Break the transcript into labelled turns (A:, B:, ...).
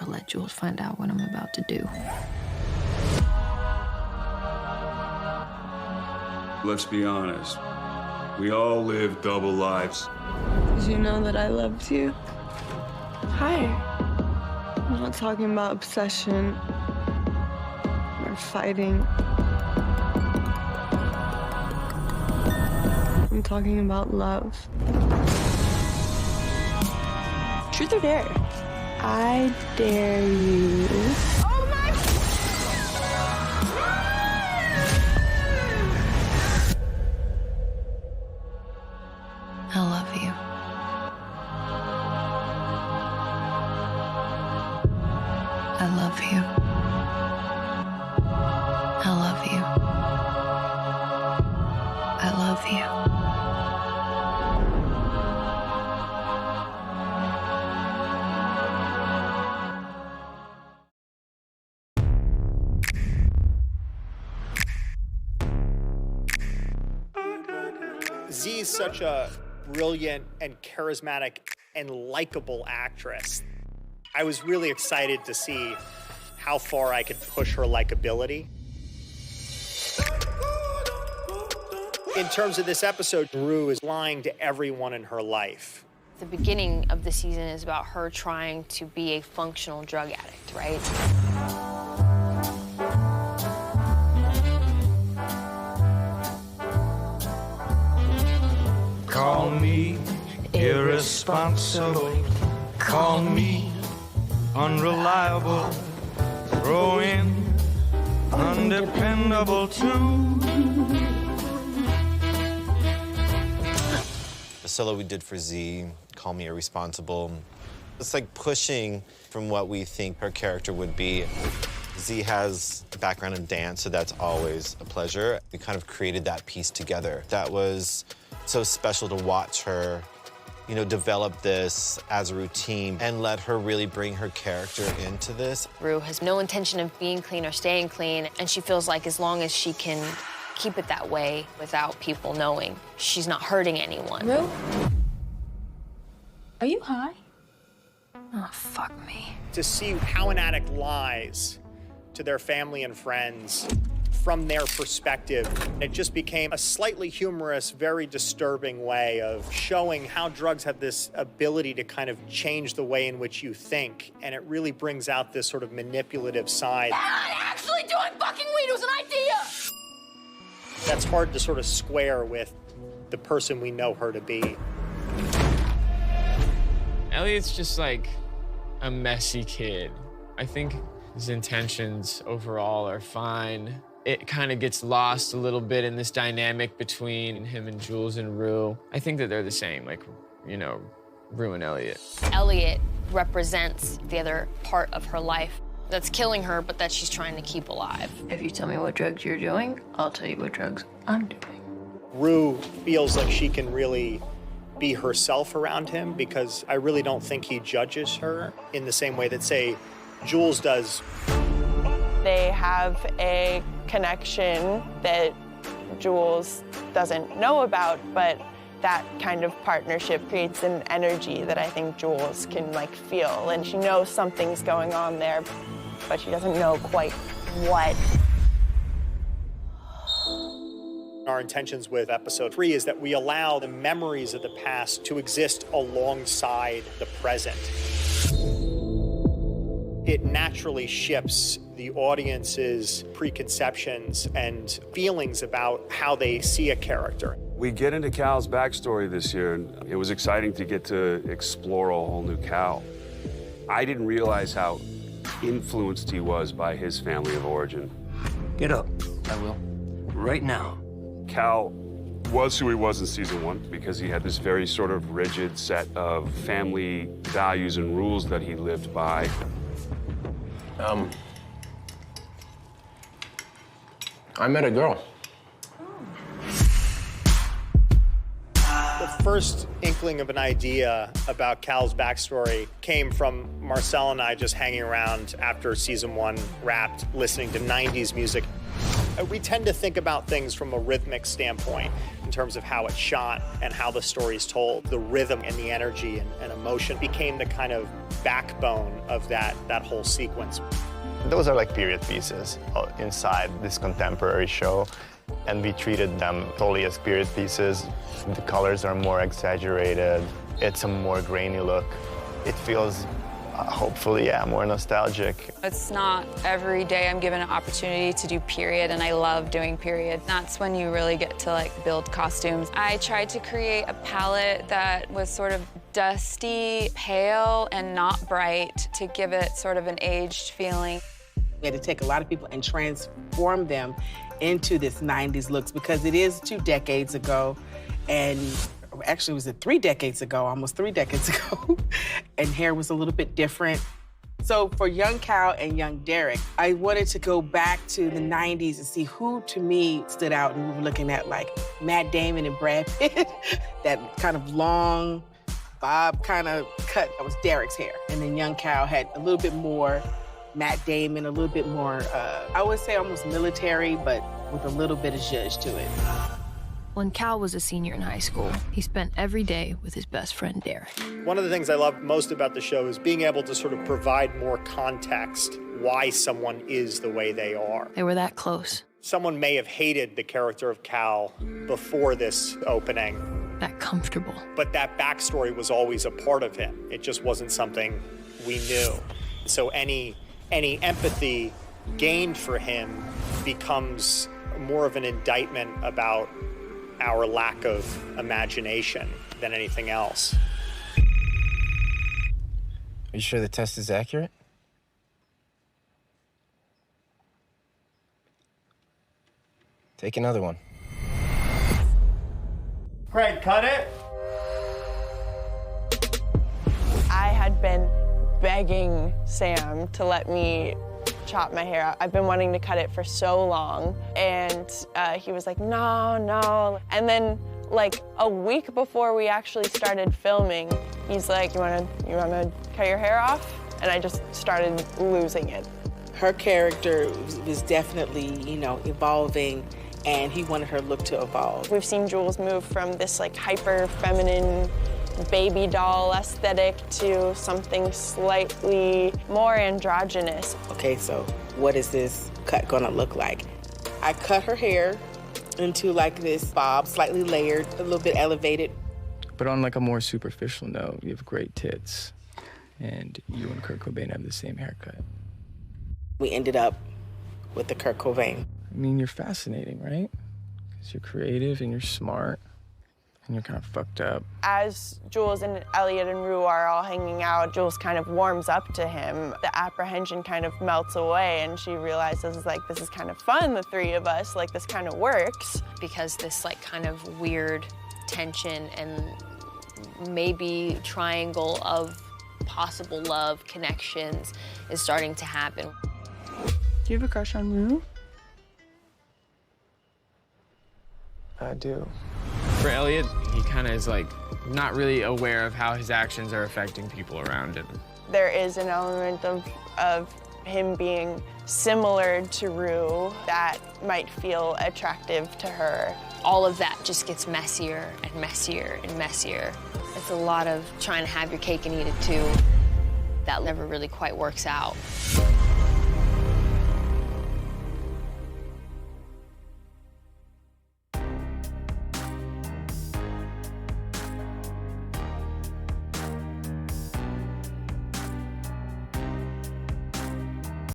A: never let Jules find out what I'm about to do.
B: Let's be honest. We all live double lives.
C: Did you know that I loved you? Hi. I'm not talking about obsession or fighting. I'm talking about love. Truth or dare? I dare you. Oh my!
A: I love you. I love you. I love you. I love you.
D: Z is such a brilliant and charismatic and likable actress. I was really excited to see how far I could push her likability. In terms of this episode, Rue is lying to everyone in her life.
E: The beginning of the season is about her trying to be a functional drug addict, right?
F: Call me irresponsible. Call me unreliable. Throw in undependable too.
G: The solo we did for Z, Call Me Irresponsible, it's like pushing from what we think her character would be. Z has a background in dance, so that's always a pleasure. We kind of created that piece together. That was so special to watch her, you know, develop this as a routine and let her really bring her character into this.
E: Rue has no intention of being clean or staying clean, and she feels like as long as she can keep it that way without people knowing, she's not hurting anyone.
A: Rue? Are you high? Oh, fuck me.
D: To see how an addict lies to their family and friends from their perspective, it just became a slightly humorous, very disturbing way of showing how drugs have this ability to kind of change the way in which you think, and it really brings out this sort of manipulative side.
E: Not actually doing fucking weed, it was an idea!
D: That's hard to sort of square with the person we know her to be.
H: Elliot's just like a messy kid. I think his intentions overall are fine. It kind of gets lost a little bit in this dynamic between him and Jules and Rue. I think that they're the same, like, you know, Rue and Elliot.
E: Elliot represents the other part of her life that's killing her, but that she's trying to keep alive.
A: If you tell me what drugs you're doing, I'll tell you what drugs I'm doing.
D: Rue feels like she can really be herself around him because I really don't think he judges her in the same way that, say, Jules does.
C: They have a connection that Jules doesn't know about, but that kind of partnership creates an energy that I think Jules can, like, feel. And she knows something's going on there, but she doesn't know quite what.
D: Our intentions with episode 3 is that we allow the memories of the past to exist alongside the present. It naturally shifts the audience's preconceptions and feelings about how they see a character.
B: We get into Cal's backstory this year, and it was exciting to get to explore a whole new Cal. I didn't realize how influenced he was by his family of origin.
F: Get up. I will. Right now.
B: Cal was who he was in season 1 because he had this very sort of rigid set of family values and rules that he lived by.
F: I met a girl.
D: The first inkling of an idea about Cal's backstory came from Marcel and I just hanging around after season 1 wrapped, listening to 90s music. We tend to think about things from a rhythmic standpoint in terms of how it's shot and how the story's told. The rhythm and the energy and emotion became the kind of backbone of that whole sequence.
I: Those are like period pieces inside this contemporary show, and we treated them totally as period pieces. The colors are more exaggerated. It's a more grainy look. It feels, hopefully, more nostalgic.
J: It's not every day I'm given an opportunity to do period, and I love doing period. That's when you really get to like build costumes. I tried to create a palette that was sort of dusty, pale, and not bright to give it sort of an aged feeling.
K: We had to take a lot of people and transform them into this 90s looks because it is 2 decades ago, and actually it was 3 decades ago, almost 3 decades ago, and hair was a little bit different. So for young Cal and young Derek, I wanted to go back to the 90s and see who, to me, stood out. And we were looking at like Matt Damon and Brad Pitt, that kind of long bob kind of cut. That was Derek's hair. And then young Cal had a little bit more Matt Damon, a little bit more, I would say almost military, but with a little bit of zhuzh to it.
A: When Cal was a senior in high school, he spent every day with his best friend, Derek.
D: One of the things I love most about the show is being able to sort of provide more context why someone is the way they are.
A: They were that close.
D: Someone may have hated the character of Cal before this opening.
A: That comfortable.
D: But that backstory was always a part of him. It just wasn't something we knew. So any empathy gained for him becomes more of an indictment about our lack of imagination than anything else.
F: Are you sure the test is accurate? Take another one.
D: Craig, cut it.
C: I had been begging Sam to let me chop my hair out. I've been wanting to cut it for so long, and he was like, no. And then, like a week before we actually started filming, he's like, you wanna cut your hair off? And I just started losing it.
K: Her character was definitely, evolving, and he wanted her look to evolve.
C: We've seen Jules move from this like hyper feminine baby doll aesthetic to something slightly more androgynous.
K: Okay, so what is this cut gonna look like? I cut her hair into like this bob, slightly layered, a little bit elevated.
F: But on like a more superficial note, you have great tits, and you and Kurt Cobain have the same haircut.
K: We ended up with the Kurt Cobain.
F: I mean, you're fascinating, right? Because you're creative and you're smart. And you're kind of fucked up.
C: As Jules and Elliot and Rue are all hanging out, Jules kind of warms up to him. The apprehension kind of melts away, and she realizes, like, this is kind of fun, the three of us, like, this kind of works.
E: Because this, like, kind of weird tension and maybe triangle of possible love connections is starting to happen.
K: Do you have a crush on Rue?
F: I do.
H: For Elliot, he kind of is like not really aware of how his actions are affecting people around him.
C: There is an element of him being similar to Rue that might feel attractive to her.
E: All of that just gets messier and messier and messier. It's a lot of trying to have your cake and eat it too. That never really quite works out.